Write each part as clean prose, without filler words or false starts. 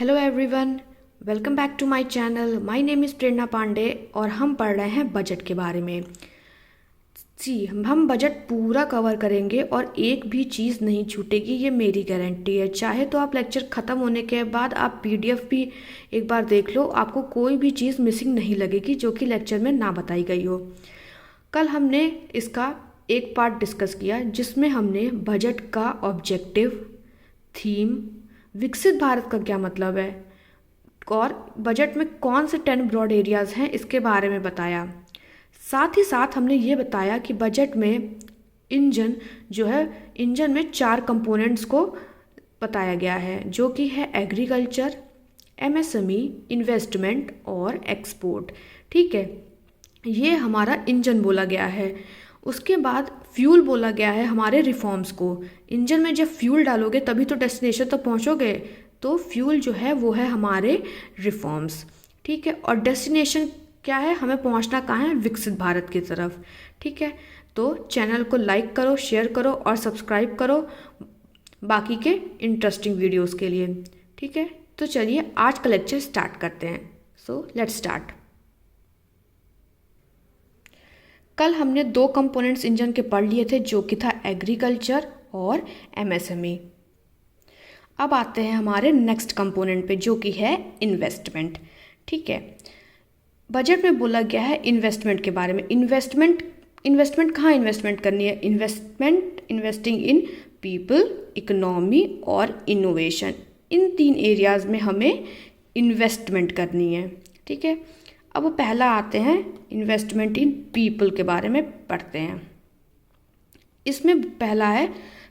Hello everyone, welcome back to my channel. My name is Prerna Pandey और हम पढ़ रहे हैं बजट के बारे में। हम बजट पूरा कवर करेंगे और एक भी चीज़ नहीं छूटेगी, ये मेरी गारंटी है। चाहे तो आप लेक्चर ख़त्म होने के बाद आप पीडीएफ भी एक बार देख लो, आपको कोई भी चीज़ मिसिंग नहीं लगेगी जो कि लेक्चर में ना बताई गई हो। कल हमने इसका एक पार्ट डिस्कस किया जिसमें हमने बजट का ऑब्जेक्टिव, थीम, विकसित भारत का क्या मतलब है और बजट में कौन से 10 ब्रॉड एरियाज़ हैं इसके बारे में बताया। साथ ही साथ हमने ये बताया कि बजट में इंजन में 4 कंपोनेंट्स को बताया गया है, जो कि है एग्रीकल्चर, एमएसएमई, इन्वेस्टमेंट और एक्सपोर्ट। ठीक है, ये हमारा इंजन बोला गया है। उसके बाद फ्यूल बोला गया है हमारे रिफॉर्म्स को। इंजन में जब फ्यूल डालोगे तभी तो डेस्टिनेशन तक पहुंचोगे, तो फ्यूल जो है वो है हमारे रिफॉर्म्स। ठीक है, और डेस्टिनेशन क्या है, हमें पहुंचना कहाँ है, विकसित भारत की तरफ। ठीक है, तो चैनल को लाइक करो, शेयर करो और सब्सक्राइब करो बाकी के इंटरेस्टिंग वीडियोस के लिए। ठीक है, तो चलिए आज का लेक्चर स्टार्ट करते हैं। So let's start. कल हमने 2 कंपोनेंट्स इंजन के पढ़ लिए थे, जो कि था एग्रीकल्चर और एमएसएमई। अब आते हैं हमारे नेक्स्ट कंपोनेंट पे, जो कि है इन्वेस्टमेंट। ठीक है, बजट में बोला गया है इन्वेस्टमेंट के बारे में। इन्वेस्टमेंट कहाँ इन्वेस्टमेंट करनी है? इन्वेस्टिंग इन पीपल, इकोनॉमी और इनोवेशन। इन 3 एरियाज में हमें इन्वेस्टमेंट करनी है। ठीक है, अब पहला आते हैं इन्वेस्टमेंट इन पीपल के बारे में पढ़ते हैं। इसमें पहला है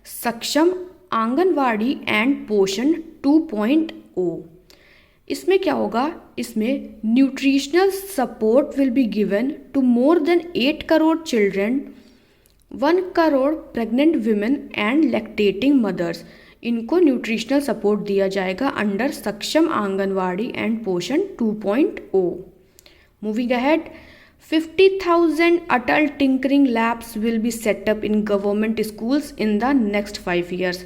सक्षम आंगनवाड़ी एंड पोषण 2.0। इसमें क्या होगा, इसमें nutritional support will be given to more than 8 crore children, 1 crore pregnant women and lactating mothers. इनको न्यूट्रिशनल सपोर्ट दिया जाएगा अंडर सक्षम आंगनवाड़ी एंड पोषण 2.0। Moving ahead, 50,000 adult tinkering labs will be set up in government schools in the next 5 years.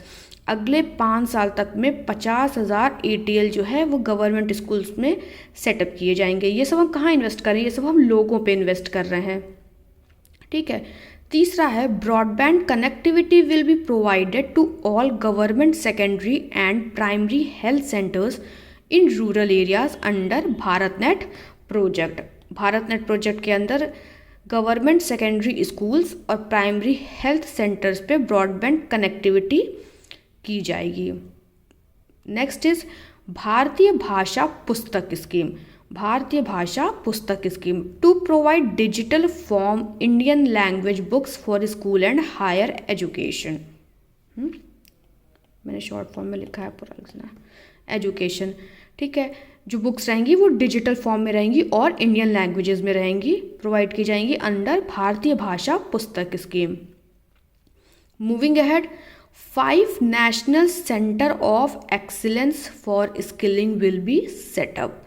अगले 5 साल तक में 50,000 ATL जो है वो गवर्नमेंट स्कूल्स में सेटअप किए जाएंगे। ये सब हम कहाँ इन्वेस्ट कर रहे हैं? ये सब हम लोगों पे इन्वेस्ट कर रहे हैं। ठीक है, तीसरा है broadband connectivity will be provided to all government secondary and primary health centres in rural areas under BharatNet project. BharatNet project के अंदर गवर्नमेंट सेकेंडरी स्कूल्स और प्राइमरी हेल्थ सेंटर्स पे ब्रॉडबैंड कनेक्टिविटी की जाएगी। नेक्स्ट इज भारतीय Bhasha Pustak scheme. Bharatiya Bhasha Pustak scheme to provide digital form Indian language books for school and higher education. मैंने short form में लिखा है, पूरा लिखना है एजुकेशन। ठीक है, जो बुक्स रहेंगी वो डिजिटल फॉर्म में रहेंगी और इंडियन लैंग्वेजेस में रहेंगी, प्रोवाइड की जाएंगी अंडर भारतीय Bhasha Pustak scheme. Moving ahead, 5 national centre of excellence for skilling will be setup.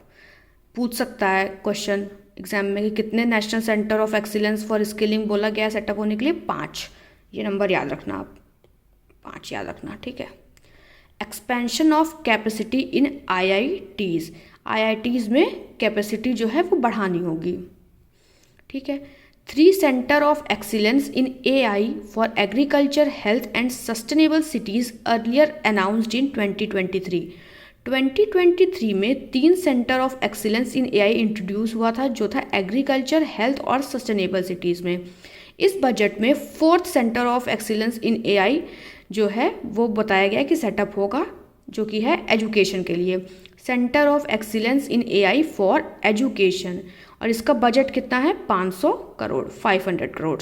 पूछ सकता है क्वेश्चन एग्जाम में कि कितने national centre of excellence for skilling बोला गया सेटअप होने के लिए? 5। ये नंबर याद रखना, आप 5 याद रखना। ठीक है, expansion of capacity in IITs. IITs में कैपेसिटी जो है वो बढ़ानी होगी। ठीक है, 3 centre of excellence in AI for agriculture, health and sustainable cities earlier announced in 2023। 2023 में 3 centre of excellence in AI introduce हुआ था, जो था एग्रीकल्चर, हेल्थ और सस्टेनेबल सिटीज़ में। इस बजट में 4th centre of excellence in AI जो है वो बताया गया कि सेटअप होगा, जो कि है एजुकेशन के लिए। Centre of excellence in AI for education, और इसका बजट कितना है? 500 crore, 500 crore.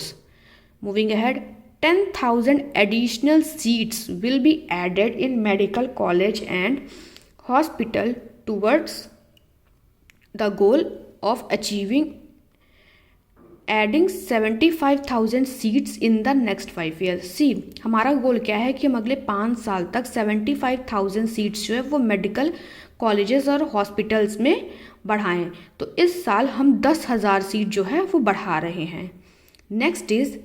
Moving ahead, 10,000 additional seats will be added in medical college and hospital towards the goal of achieving adding 75,000 seats in the next 5 years. See, हमारा goal क्या है कि हम अगले 5 साल तक 75,000 सीट्स जो है वो मेडिकल कॉलेजेस और हॉस्पिटल्स में बढ़ाएं। तो इस साल हम 10,000 सीट जो है वो बढ़ा रहे हैं। Next is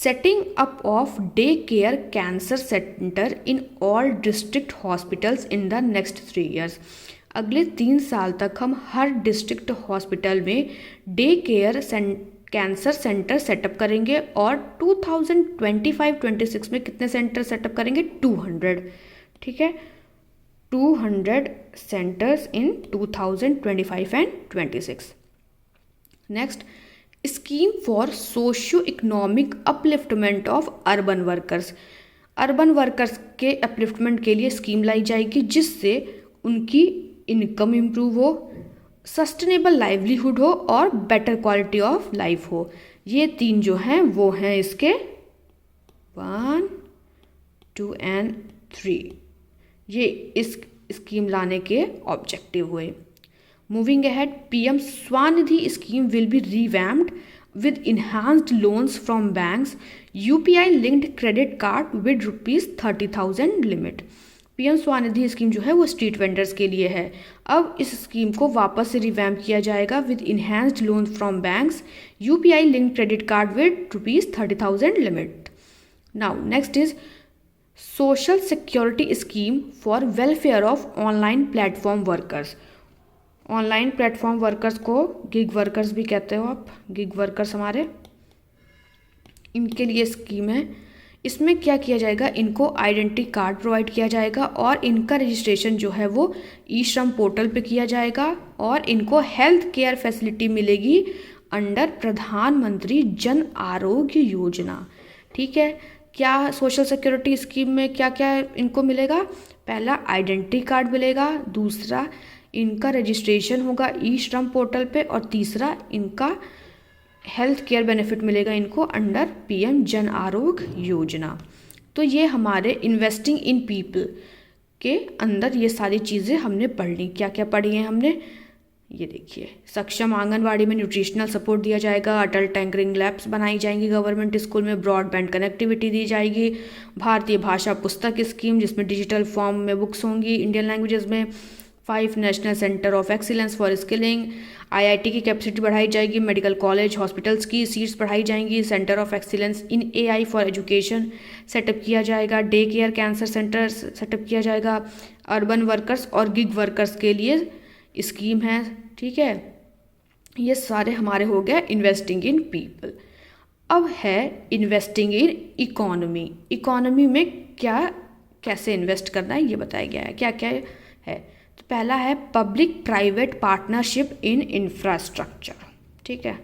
setting up of day care cancer centre in all district hospitals in the next 3 years. अगले 3 साल तक हम हर डिस्ट्रिक्ट हॉस्पिटल में day care cancer centre setup करेंगे और 2025-26 में कितने सेंटर सेटअप करेंगे? 200। ठीक है, 200 centres in 2025 and 26। Next, scheme for socio economic upliftment of urban workers. Urban workers के अपलिफ्टमेंट के लिए स्कीम लाई जाएगी जिससे उनकी इनकम इम्प्रूव हो, सस्टेनेबल लाइवलीहुड हो और बेटर क्वालिटी ऑफ लाइफ हो। ये 3 जो हैं वो हैं इसके 1, 2 एंड 3। ये इस स्कीम लाने के ऑब्जेक्टिव हुए। Moving ahead, PM Svanidhi scheme will be revamped with enhanced loans from banks, UPI linked credit card with ₹30,000 limit. PM Svanidhi scheme जो है वो स्ट्रीट वेंडर्स के लिए है। अब इस स्कीम को वापस से रिवैम्प किया जाएगा with enhanced loan from banks, UPI link credit card with ₹30,000 limit. Now next is social security scheme for welfare of online platform workers. Online platform workers को गिग वर्कर्स भी कहते हो आप, गिग वर्कर्स हमारे, इनके लिए स्कीम है। इसमें क्या किया जाएगा? इनको आइडेंटिटी कार्ड प्रोवाइड किया जाएगा और इनका रजिस्ट्रेशन जो है वो ई श्रम पोर्टल पे किया जाएगा और इनको हेल्थ केयर फैसिलिटी मिलेगी अंडर प्रधानमंत्री जन आरोग्य योजना। ठीक है, क्या सोशल सिक्योरिटी स्कीम में क्या क्या इनको मिलेगा? पहला आइडेंटिटी कार्ड मिलेगा, दूसरा इनका रजिस्ट्रेशन होगा ई श्रम पोर्टल पे और तीसरा इनका हेल्थ केयर बेनिफिट मिलेगा इनको अंडर पीएम जन आरोग्य योजना। तो ये हमारे इन्वेस्टिंग इन पीपल के अंदर ये सारी चीज़ें हमने पढ़ ली। क्या क्या पढ़ी हैं हमने? ये देखिए, सक्षम आंगनवाड़ी में न्यूट्रिशनल सपोर्ट दिया जाएगा, अटल टैंकरिंग लैब्स बनाई जाएंगी गवर्नमेंट स्कूल में, ब्रॉडबैंड कनेक्टिविटी दी जाएगी, भारतीय भाषा पुस्तक स्कीम जिसमें डिजिटल फॉर्म में बुक्स होंगी इंडियन लैंग्वेजेस में, 5 national centre of excellence for skilling, IIT की कैपेसिटी बढ़ाई जाएगी, मेडिकल कॉलेज हॉस्पिटल्स की सीट्स बढ़ाई जाएंगी, centre of excellence in AI for education setup किया जाएगा, day care cancer centre setup किया जाएगा, अर्बन वर्कर्स और गिग वर्कर्स के लिए स्कीम है। ठीक है, ये सारे हमारे हो गए इन्वेस्टिंग इन पीपल। अब है इन्वेस्टिंग इन इकोनॉमी। इकोनॉमी में क्या कैसे इन्वेस्ट करना है ये बताया गया है। क्या क्या है? तो पहला है public private partnership in infrastructure. ठीक है,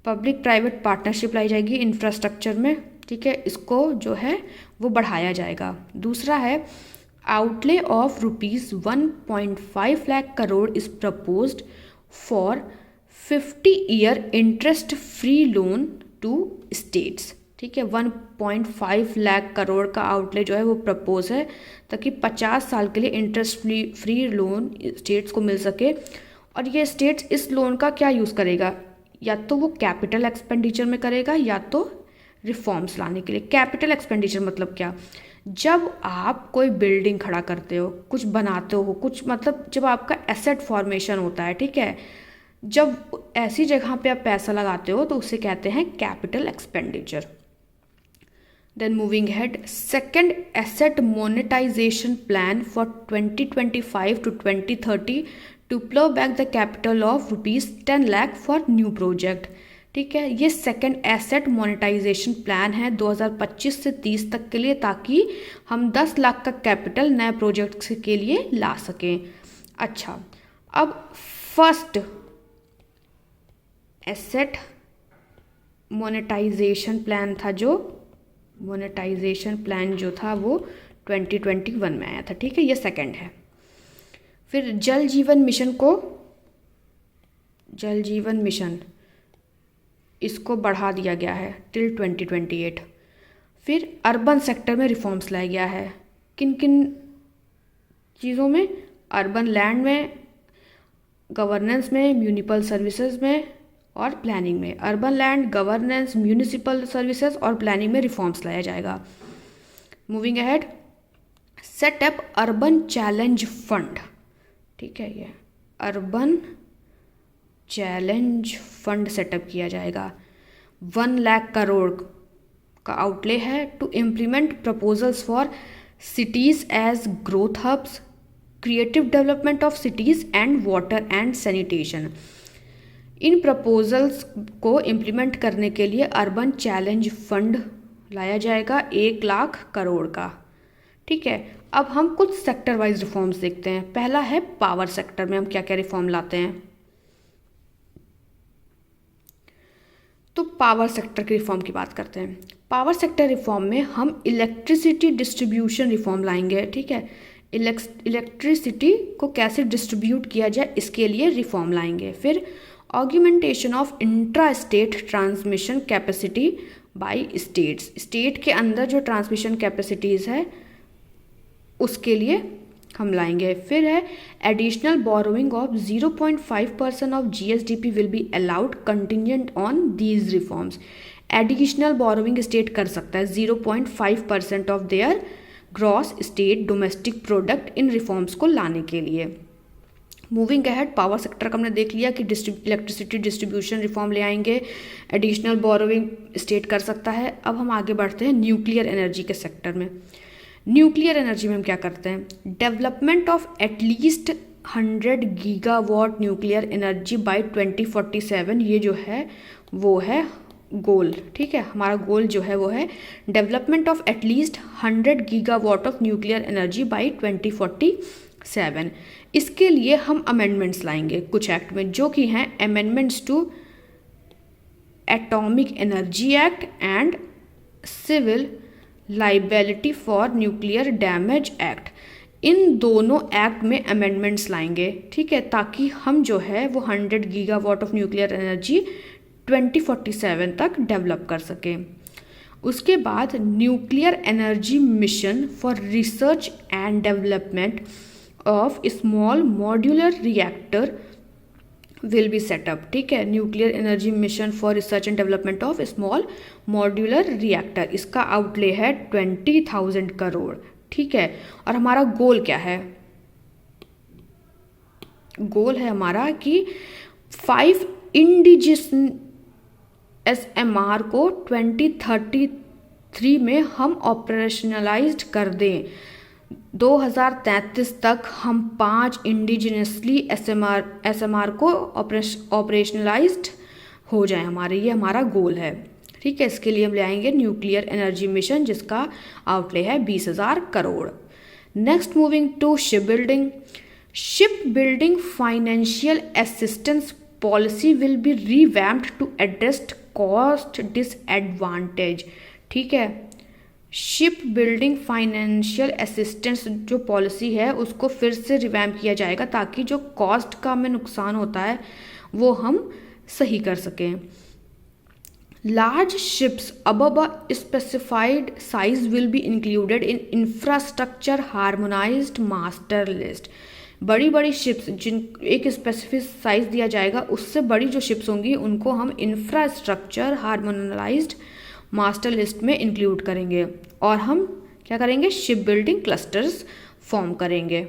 पब्लिक प्राइवेट पार्टनरशिप लाई जाएगी इंफ्रास्ट्रक्चर में। ठीक है, इसको जो है वो बढ़ाया जाएगा। दूसरा है outlay of ₹1.5 lakh crore is proposed for 50 year interest free loan to states. ठीक है, 1.5 लाख करोड़ का आउटले जो है वो प्रपोज है ताकि 50 साल के लिए इंटरेस्ट फ्री लोन स्टेट्स को मिल सके। और ये स्टेट्स इस लोन का क्या यूज़ करेगा? या तो वो कैपिटल एक्सपेंडिचर में करेगा या तो रिफॉर्म्स लाने के लिए। कैपिटल एक्सपेंडिचर मतलब क्या? जब आप कोई बिल्डिंग खड़ा करते हो, कुछ बनाते हो, कुछ मतलब जब आपका एसेट फॉर्मेशन होता है, ठीक है, जब ऐसी जगह पे आप पैसा लगाते हो तो उसे कहते हैं capital expenditure. Then moving head, second asset monetisation plan for 2025 to 2030 to plough back the capital of ₹10 lakh for new project. ठीक है, ये सेकंड एसेट मोनेटाइजेशन प्लान है 2025 से 30 तक के लिए, ताकि हम 10 लाख का कैपिटल नए प्रोजेक्ट्स के लिए ला सकें। अच्छा, अब फर्स्ट एसेट मोनेटाइजेशन प्लान था, जो मोनेटाइजेशन प्लान जो था वो 2021 में आया था। ठीक है, ये सेकंड है। फिर जल जीवन मिशन इसको बढ़ा दिया गया है टिल 2028। फिर अर्बन सेक्टर में रिफॉर्म्स लाया गया है। किन किन चीज़ों में? अर्बन लैंड में, गवर्नेंस में, म्यूनिसिपल सर्विसेज में और प्लानिंग में। Urban land, governance, municipal services और प्लानिंग में रिफॉर्म्स लाया जाएगा। Moving ahead, setup urban challenge fund. ठीक है, ये अर्बन चैलेंज फंड सेटअप किया जाएगा। 1 लाख करोड़ का आउटले है to implement proposals for cities as growth hubs, creative development of cities and water and sanitation. इन प्रपोजल्स को इम्प्लीमेंट करने के लिए अर्बन चैलेंज फंड लाया जाएगा 1,00,000 करोड़ का। ठीक है, अब हम कुछ सेक्टर वाइज रिफॉर्म्स देखते हैं। पहला है पावर सेक्टर में हम क्या क्या रिफॉर्म लाते हैं। तो पावर सेक्टर के रिफॉर्म की बात करते हैं। पावर सेक्टर रिफॉर्म में हम इलेक्ट्रिसिटी डिस्ट्रीब्यूशन रिफॉर्म लाएंगे। ठीक है, इलेक्ट्रिसिटी को कैसे डिस्ट्रीब्यूट किया जाए इसके लिए रिफॉर्म लाएंगे। फिर augmentation of intra state transmission capacity by states, state के अंदर जो ट्रांसमिशन कैपेसिटीज़ है उसके लिए हम लाएंगे। फिर है additional borrowing of 0.5% of GSDP will be allowed contingent on these reforms. Additional borrowing state कर सकता है 0.5% of their gross state domestic product in reforms को लाने के लिए। मूविंग अहेड, पावर सेक्टर का हमने देख लिया कि इलेक्ट्रिसिटी डिस्ट्रीब्यूशन रिफॉर्म ले आएंगे, एडिशनल बोरोइंग स्टेट कर सकता है। अब हम आगे बढ़ते हैं न्यूक्लियर एनर्जी के सेक्टर में। न्यूक्लियर एनर्जी में हम क्या करते हैं, development of at least 100 gigawatt nuclear energy by 2047, ये जो है वो है गोल। ठीक है, हमारा गोल जो है वो है development of at least 100 gigawatt of nuclear energy by 2047। इसके लिए हम अमेंडमेंट्स लाएंगे कुछ एक्ट में, जो कि हैं amendments to atomic energy act and civil liability for nuclear damage act. इन दोनों एक्ट में अमेंडमेंट्स लाएंगे। ठीक है, ताकि हम जो है वो 100 गीगावाट ऑफ न्यूक्लियर एनर्जी 2047 तक डेवलप कर सकें। उसके बाद nuclear energy mission for research and development of small modular reactor will be setup. ठीक है, nuclear energy mission for research and development of small modular reactor, इसका आउटले है 20,000 करोड़। ठीक है, और हमारा गोल क्या है, गोल है हमारा कि 5 इंडिजिनस SMR को 2033 में हम ऑपरेशनलाइज्ड कर दें। 2033 तक हम 5 इंडिजिनसली SMR को ऑपरेशनलाइज्ड हो जाए हमारे, ये हमारा गोल है। ठीक है, इसके लिए हम ले आएंगे न्यूक्लियर एनर्जी मिशन जिसका आउटले है 20,000 crore. Next moving to ship building. Ship building financial assistance policy will be revamped to address cost disadvantage. ठीक है, शिप बिल्डिंग फाइनेंशियल असिस्टेंस जो पॉलिसी है उसको फिर से रिवैम्प किया जाएगा ताकि जो कॉस्ट का हमें नुकसान होता है वो हम सही कर सकें। Large ships above a specified size will be included in infrastructure harmonized master list। बड़ी बड़ी शिप्स जिन एक स्पेसिफिक साइज दिया जाएगा, उससे बड़ी जो शिप्स होंगी उनको हम इंफ्रास्ट्रक्चर हार्मोनाइज्ड मास्टर लिस्ट में इंक्लूड करेंगे और हम क्या करेंगे, शिप बिल्डिंग क्लस्टर्स फॉर्म करेंगे।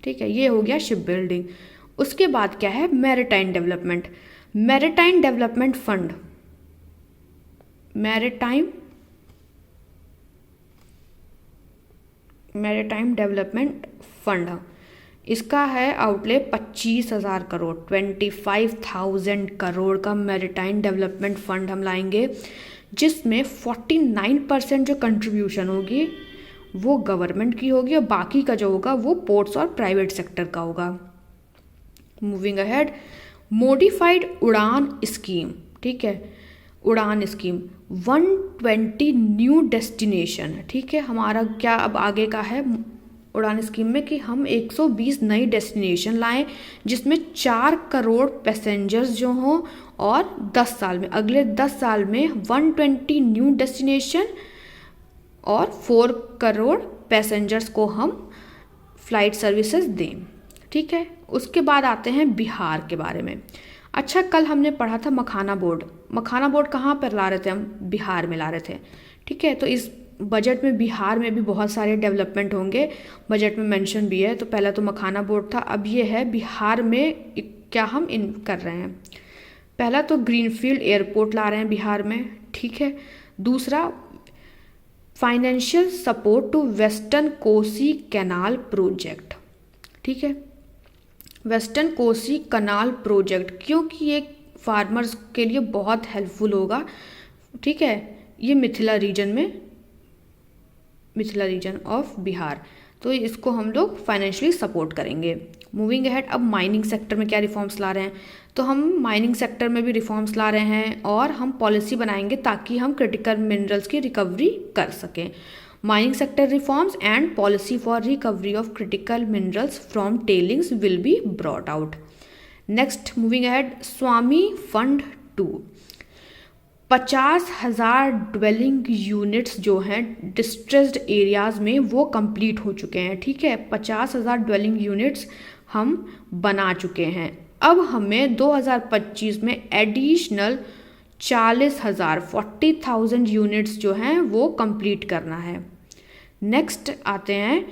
ठीक है, ये हो गया शिप बिल्डिंग। उसके बाद क्या है, maritime development. Maritime development fund, maritime development fund, इसका है आउटले 25,000 करोड़, 25,000 करोड़ का मैरीटाइम डेवलपमेंट फंड हम लाएंगे, जिसमें 49% जो कंट्रीब्यूशन होगी वो गवर्नमेंट की होगी और बाकी का जो होगा वो पोर्ट्स और प्राइवेट सेक्टर का होगा। मूविंग अहेड, मॉडिफाइड उड़ान स्कीम। ठीक है, उड़ान स्कीम 120 न्यू डेस्टिनेशन। ठीक है, हमारा क्या अब आगे का है उड़ान स्कीम में कि हम 120 नई डेस्टिनेशन लाएं जिसमें 4 करोड़ पैसेंजर्स जो हों और 10 साल में, अगले 10 साल में 120 न्यू डेस्टिनेशन और 4 करोड़ पैसेंजर्स को हम फ्लाइट सर्विसेज दें। ठीक है, उसके बाद आते हैं बिहार के बारे में। अच्छा, कल हमने पढ़ा था मखाना बोर्ड। मखाना बोर्ड कहाँ पर ला रहे थे हम, बिहार में ला रहे थे। ठीक है, तो इस बजट में बिहार में भी बहुत सारे डेवलपमेंट होंगे, बजट में मेंशन भी है। तो पहला तो मखाना बोर्ड था, अब ये है बिहार में क्या हम इन कर रहे हैं। पहला तो ग्रीनफील्ड एयरपोर्ट ला रहे हैं बिहार में। ठीक है, दूसरा, financial support to western Kosi canal project, ठीक है, वेस्टर्न कोसी कनाल प्रोजेक्ट, क्योंकि ये फार्मर्स के लिए बहुत हेल्पफुल होगा, ठीक है, ये मिथिला रीजन ऑफ बिहार, तो इसको हम लोग फाइनेंशियली सपोर्ट करेंगे। मूविंग अहेड, अब माइनिंग सेक्टर में क्या रिफॉर्म्स ला रहे हैं, तो हम माइनिंग सेक्टर में भी रिफॉर्म्स ला रहे हैं और हम पॉलिसी बनाएंगे ताकि हम क्रिटिकल मिनरल्स की रिकवरी कर सकें। Mining sector reforms and policy for recovery of critical minerals from tellings will be brought out. Next, moving ahead, Swami fund 2, 50,000 dwelling units जो हैं डिस्ट्रेस्ड एरियाज़ में वो कंप्लीट हो चुके हैं, ठीक है, 50,000 ड्वेलिंग यूनिट्स हम बना चुके हैं। अब हमें 2025 में एडिशनल 40,000 यूनिट्स जो हैं वो कंप्लीट करना है। नेक्स्ट आते हैं,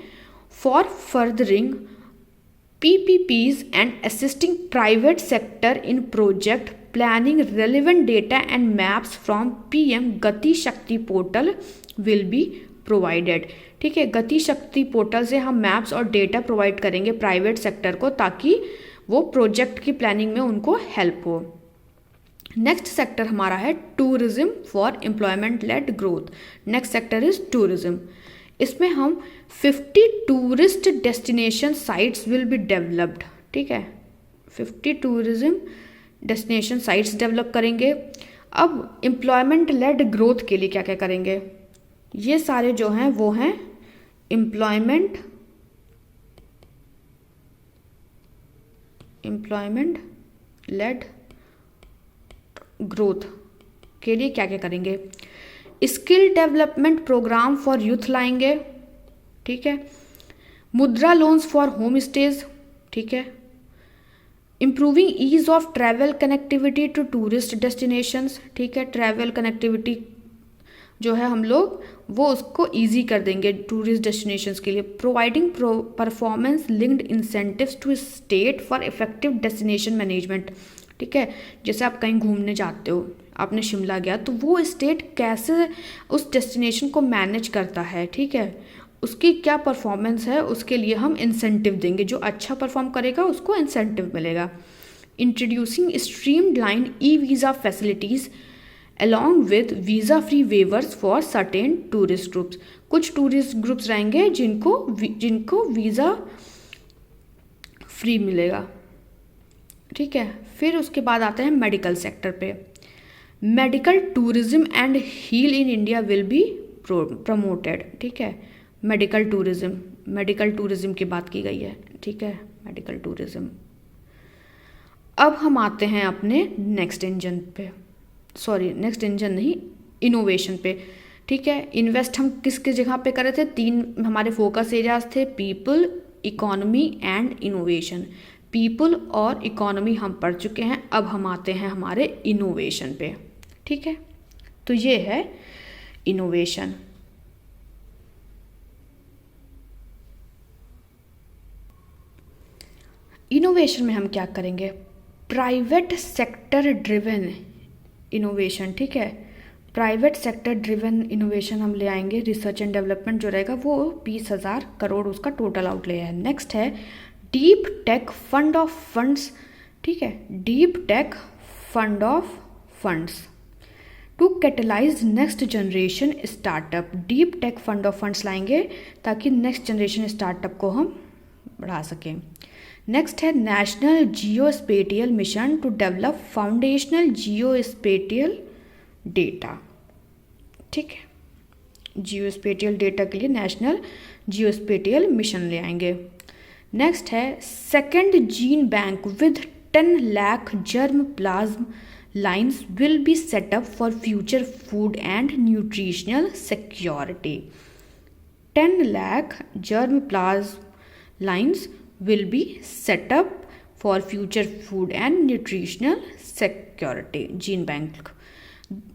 for furthering PPPs and assisting private sector in project planning, relevant data and maps from PM गति शक्ति पोर्टल will be provided, ठीक है, गति शक्ति पोर्टल से हम मैप्स और डेटा प्रोवाइड करेंगे प्राइवेट सेक्टर को ताकि वो प्रोजेक्ट की प्लानिंग में उनको हेल्प हो। नेक्स्ट सेक्टर हमारा है tourism for employment led growth. Next sector is tourism. इसमें हम 50 tourist destination sites will be developed, ठीक है, 50 टूरिज्म डेस्टिनेशन साइट्स डेवलप करेंगे। अब एम्प्लॉयमेंट लेड ग्रोथ के लिए क्या क्या करेंगे, ये सारे जो हैं वो हैं एम्प्लॉयमेंट लेड ग्रोथ के लिए क्या क्या करेंगे, skill development programme for youth लाएंगे, ठीक है, मुद्रा लोन्स फॉर होम स्टेज, ठीक है, improving ease of travel connectivity to tourist destinations, ठीक है, ट्रैवल कनेक्टिविटी जो है हम लोग वो उसको ईजी कर देंगे टूरिस्ट डेस्टिनेशंस के लिए। Providing performance linked incentives to state for effective destination management, ठीक है, जैसे आप कहीं घूमने जाते हो, आपने शिमला गया तो वो स्टेट कैसे उस डेस्टिनेशन को मैनेज करता है, ठीक है, उसकी क्या परफॉर्मेंस है, उसके लिए हम इंसेंटिव देंगे, जो अच्छा परफॉर्म करेगा उसको इंसेंटिव मिलेगा। Introducing streamline e visa facilities along with visa free weavers for certain tourist groups, कुछ टूरिस्ट ग्रुप्स रहेंगे जिनको वीज़ा फ्री मिलेगा, ठीक है। फिर उसके बाद आता है मेडिकल सेक्टर पे, medical tourism and heal in India will be promoted, ठीक है, मेडिकल टूरिज्म की बात की गई है, ठीक है, मेडिकल टूरिज्म। अब हम आते हैं अपने नेक्स्ट इंजन नहीं, इनोवेशन पे, ठीक है। इन्वेस्ट हम किसकी जगह पे कर रहे थे, 3 हमारे फोकस एरियाज थे, people, economy and innovation. People और इकोनॉमी हम पढ़ चुके हैं, अब हम आते हैं हमारे इनोवेशन पे, ठीक है। तो ये है इनोवेशन। इनोवेशन में हम क्या करेंगे, प्राइवेट सेक्टर ड्रिवन इनोवेशन, ठीक है, प्राइवेट सेक्टर ड्रिवन इनोवेशन हम ले आएंगे। रिसर्च एंड डेवलपमेंट जो रहेगा वो 20,000 करोड़ उसका टोटल आउटले है। नेक्स्ट है deep tech fund of funds, ठीक है, deep tech fund of funds to catalyse next generation startup. Deep tech fund of funds लाएंगे ताकि नेक्स्ट जनरेशन स्टार्टअप को हम बढ़ा सकें। नेक्स्ट है national geospatial mission to develop foundational geospatial data, ठीक है, जियोस्पेटियल डेटा के लिए नेशनल जियोस्पेटियल मिशन ले आएंगे। नेक्स्ट है second gene bank with 10 lakh germ plasm lines will be set up for future food and nutritional security. 10 lakh germ plasm lines will be set up for future food and nutritional security, gene bank.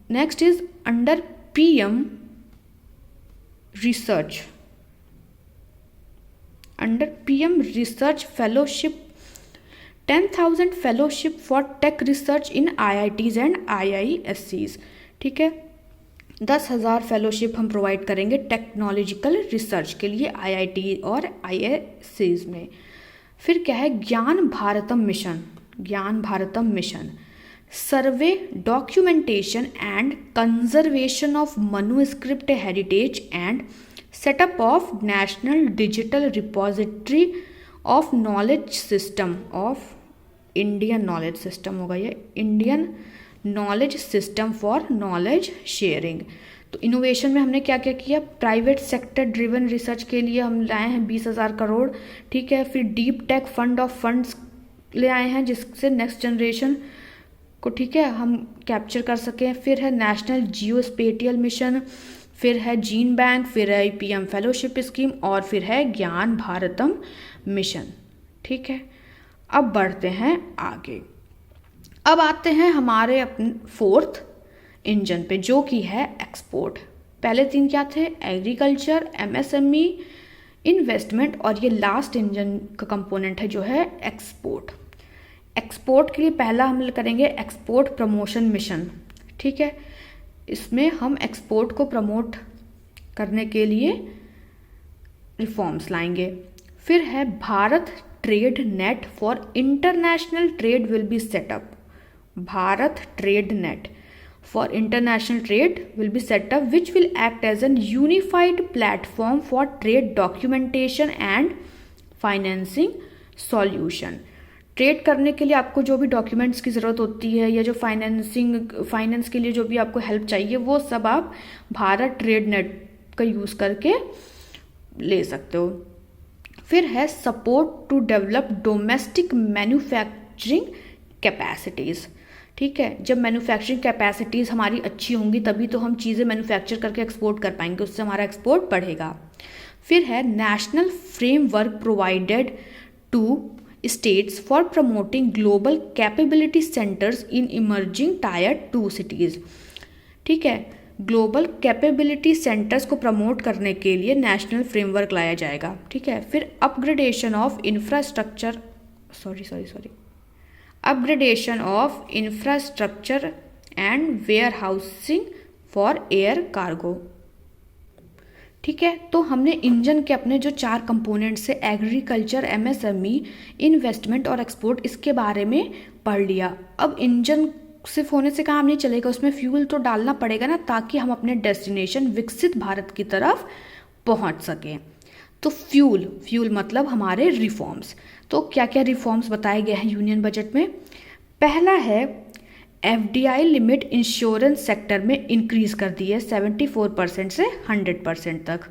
Next is under PM research, under PM research fellowship, 10,000 fellowship for tech research in IITs and IISCs, ठीक है, 10,000 fellowship हम provide करेंगे technological research के लिए IIT और आईआईएससीज में। फिर क्या है, ज्ञान भारतम मिशन। ज्ञान Bharatam mission survey, documentation and conservation of manuscript heritage and setup of national digital repository of knowledge system of Indian knowledge system होगा ये, Indian knowledge system for knowledge sharing. तो इनोवेशन में हमने क्या क्या किया, प्राइवेट सेक्टर ड्रिवन रिसर्च के लिए हम लाए हैं 20,000 करोड़, ठीक है। फिर deep tech fund of funds ले आए हैं जिससे नेक्स्ट जनरेशन को, ठीक है, हम कैप्चर कर सकें। फिर है नेशनल जियो स्पेटियल मिशन, फिर है जीन बैंक, फिर है पीएम फेलोशिप स्कीम और फिर है ज्ञान भारतम मिशन, ठीक है। अब बढ़ते हैं आगे। अब आते हैं हमारे अपने फोर्थ इंजन पे जो कि है एक्सपोर्ट। पहले 3 क्या थे, एग्रीकल्चर, एमएसएमई, इन्वेस्टमेंट और ये लास्ट इंजन का कंपोनेंट है जो है एक्सपोर्ट। एक्सपोर्ट के लिए पहला हम करेंगे एक्सपोर्ट प्रमोशन मिशन, ठीक है। इसमें हम एक्सपोर्ट को प्रमोट करने के लिए रिफॉर्म्स लाएंगे। फिर है Bharat trade net for international trade will be set up. Bharat trade net for international trade will be set up which will act as an unified platform for trade documentation and financing solution. Trade करने के लिए आपको जो भी documents की ज़रूरत होती है या जो फाइनेंस के लिए जो भी आपको हेल्प चाहिए वो सब आप भारत ट्रेड नेट का यूज़ करके ले सकते हो। फिर है support to develop domestic manufacturing capacities, ठीक है। जब मैन्युफैक्चरिंग कैपेसिटीज़ हमारी अच्छी होंगी तभी तो हम चीज़ें मैन्युफैक्चर करके एक्सपोर्ट कर पाएंगे, उससे हमारा एक्सपोर्ट बढ़ेगा। फिर है national framework provided to states for promoting global capability centers in emerging tier 2 cities, ठीक है। ग्लोबल कैपेबिलिटी सेंटर्स को प्रमोट करने के लिए नेशनल फ्रेमवर्क लाया जाएगा, ठीक है। फिर upgradation of infrastructure upgradation of infrastructure and warehousing for air cargo, ठीक है। तो हमने इंजन के अपने जो 4 कंपोनेंट्स है एग्रीकल्चर, एमएसएमई, इन्वेस्टमेंट और एक्सपोर्ट, इसके बारे में पढ़ लिया। अब इंजन सिर्फ होने से काम नहीं चलेगा, उसमें फ्यूल तो डालना पड़ेगा ना, ताकि हम अपने डेस्टिनेशन विकसित भारत की तरफ पहुंच सकें। तो फ्यूल मतलब हमारे रिफॉर्म्स। तो क्या क्या रिफॉर्म्स बताए गए हैं यूनियन बजट में। पहला है एफडीआई लिमिट इंश्योरेंस सेक्टर में इंक्रीज कर दी है 74% से 100% तक।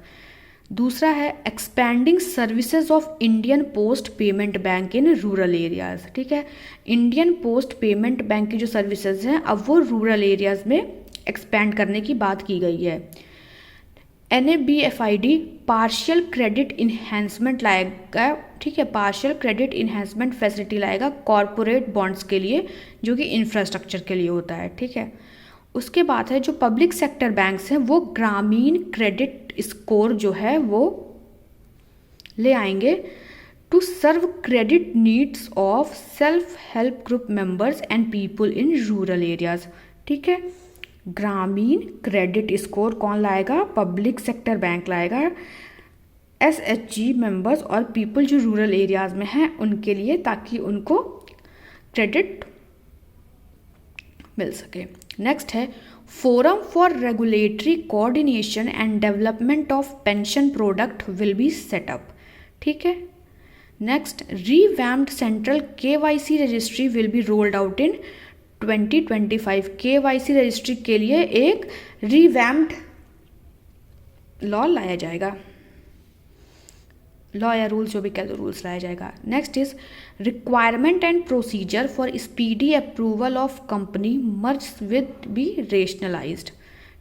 दूसरा है expanding services of Indian post payment bank in rural areas, ठीक है। इंडियन पोस्ट पेमेंट बैंक की जो सर्विसेज हैं अब वो रूरल एरियाज में एक्सपैंड करने की बात की गई है। NABFID पार्शियल क्रेडिट इन्हेंसमेंट लाएगा, ठीक है, पार्शियल क्रेडिट इन्हेंसमेंट फैसिलिटी लाएगा कॉरपोरेट बॉन्ड्स के लिए जो कि इंफ्रास्ट्रक्चर के लिए होता है, ठीक है। उसके बाद है जो पब्लिक सेक्टर बैंक्स हैं वो ग्रामीण क्रेडिट स्कोर जो है वो ले आएंगे to serve credit needs of self help group members and people in rural areas, ठीक है। ग्रामीण क्रेडिट स्कोर कौन लाएगा, पब्लिक सेक्टर बैंक लाएगा, SHG मेंबर्स और पीपल जो रूरल एरियाज में हैं उनके लिए, ताकि उनको क्रेडिट मिल सके। नेक्स्ट है forum for regulatory coordination and development of pension product will be setup, ठीक है। Next revamped central KYC registry will be rolled out in 2025। KYC registry के लिए एक रीवैम्प्ड लॉ लाया जाएगा, लॉ या रूल्स जो भी कह दो, रूल्स लाया जाएगा। Next is requirement and procedure for speedy approval of company merge with be rationalised,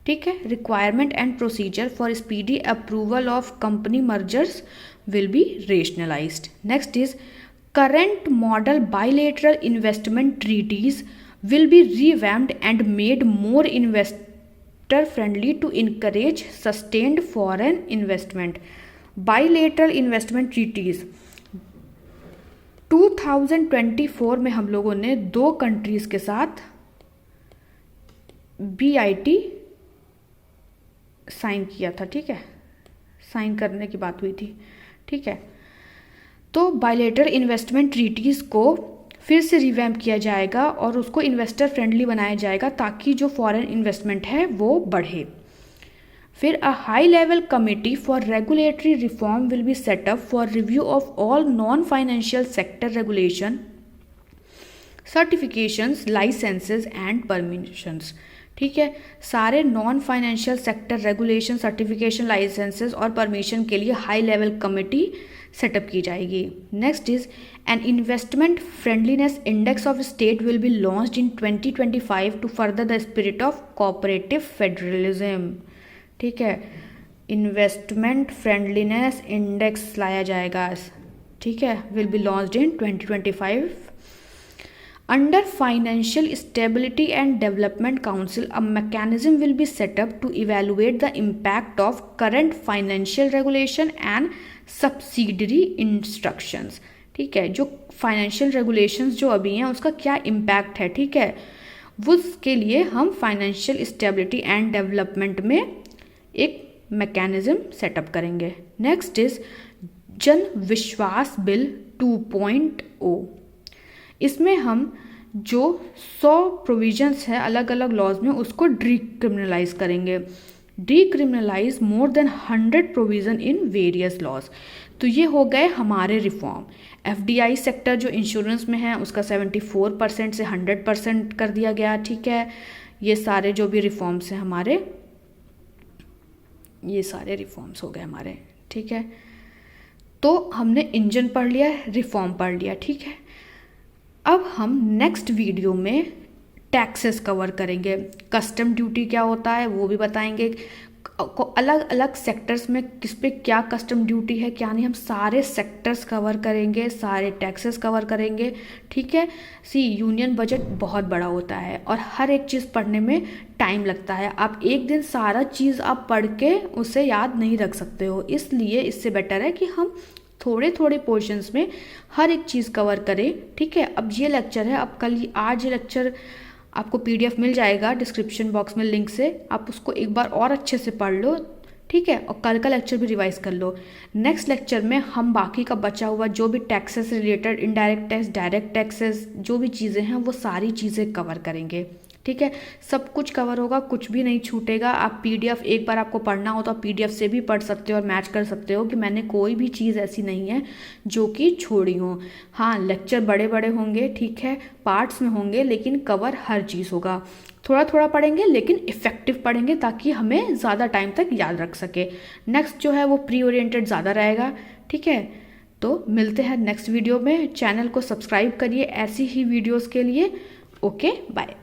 ठीक है। Requirement and procedure for speedy approval of company mergers will be rationalised. Next is current model bilateral investment treaties will be revamped and made more investor friendly to encourage sustained foreign investment. Bilateral investment treaties 2024 में हम लोगों ने 2 countries के साथ BIT sign किया था, ठीक है, साइन करने की बात हुई थी, ठीक है। तो बायलैटरल इन्वेस्टमेंट ट्रीटीज़ को फिर से रिवैम्प किया जाएगा और उसको इन्वेस्टर फ्रेंडली बनाया जाएगा ताकि जो फॉरेन इन्वेस्टमेंट है वो बढ़े। फिर a high level committee for regulatory reform will be set up for review of all non financial sector regulation, certifications, licences and permissions, ठीक है। सारे non financial sector regulation, certification, licences और परमिशन के लिए हाई लेवल कमेटी सेटअप की जाएगी। Next is an investment friendliness index of state will be launched in 2025 to further the spirit of cooperative federalism, ठीक है। इन्वेस्टमेंट फ्रेंडलीनेस इंडेक्स लाया जाएगा, ठीक है, will be launched in 2025। Under Financial Stability and Development Council, a mechanism will be set up to evaluate the impact of current financial regulation and subsidiary instructions, ठीक है। जो financial regulations जो अभी हैं उसका क्या इम्पैक्ट है, ठीक है, उसके लिए हम फाइनेंशियल स्टेबिलिटी एंड डेवलपमेंट में एक मैकेनिज्म सेटअप करेंगे। नेक्स्ट इज जन विश्वास बिल 2.0। इसमें हम जो 100 प्रोविजंस है अलग अलग लॉज में उसको डीक्रिमिनलाइज करेंगे, decriminalise more than 100 provision in various laws. तो ये हो गए हमारे रिफॉर्म। एफडीआई सेक्टर जो इंश्योरेंस में है उसका 74% से 100% कर दिया गया, ठीक है। ये सारे जो भी रिफॉर्म्स हैं हमारे, ये सारे रिफॉर्म्स हो गए हमारे, ठीक है। तो हमने इंजन पढ़ लिया, रिफॉर्म पढ़ लिया, ठीक है। अब हम नेक्स्ट वीडियो में टैक्सेस कवर करेंगे, कस्टम ड्यूटी क्या होता है वो भी बताएंगे, अलग अलग सेक्टर्स में किस पे क्या कस्टम ड्यूटी है क्या नहीं, हम सारे सेक्टर्स कवर करेंगे, सारे टैक्सेस कवर करेंगे, ठीक है। यूनियन बजट बहुत बड़ा होता है और हर एक चीज़ पढ़ने में टाइम लगता है। आप एक दिन सारा चीज़ आप पढ़ के उसे याद नहीं रख सकते हो, इसलिए इससे बेटर है कि हम थोड़े थोड़े पोर्शंस में हर एक चीज़ कवर करें, ठीक है। अब ये लेक्चर है, अब आज ये लेक्चर आपको PDF मिल जाएगा डिस्क्रिप्शन बॉक्स में लिंक से, आप उसको एक बार और अच्छे से पढ़ लो, ठीक है, और कल का लेक्चर भी रिवाइज कर लो। नेक्स्ट लेक्चर में हम बाकी का बचा हुआ जो भी taxes related, indirect tax, direct taxes, जो भी चीज़ें हैं वो सारी चीज़ें कवर करेंगे, ठीक है। सब कुछ कवर होगा, कुछ भी नहीं छूटेगा। आप PDF एक बार आपको पढ़ना हो तो आप PDF से भी पढ़ सकते हो और मैच कर सकते हो कि मैंने कोई भी चीज़ ऐसी नहीं है जो कि छोड़ी हो। हाँ, लेक्चर बड़े बड़े होंगे, ठीक है, पार्ट्स में होंगे, लेकिन कवर हर चीज़ होगा। थोड़ा थोड़ा पढ़ेंगे लेकिन इफ़ेक्टिव पढ़ेंगे ताकि हमें ज़्यादा टाइम तक याद रख सके। नेक्स्ट जो है वो प्री ओरिएंटेड ज़्यादा रहेगा, ठीक है। तो मिलते हैं नेक्स्ट वीडियो में। चैनल को सब्सक्राइब करिए ऐसी ही वीडियोज़ के लिए। Okay, bye.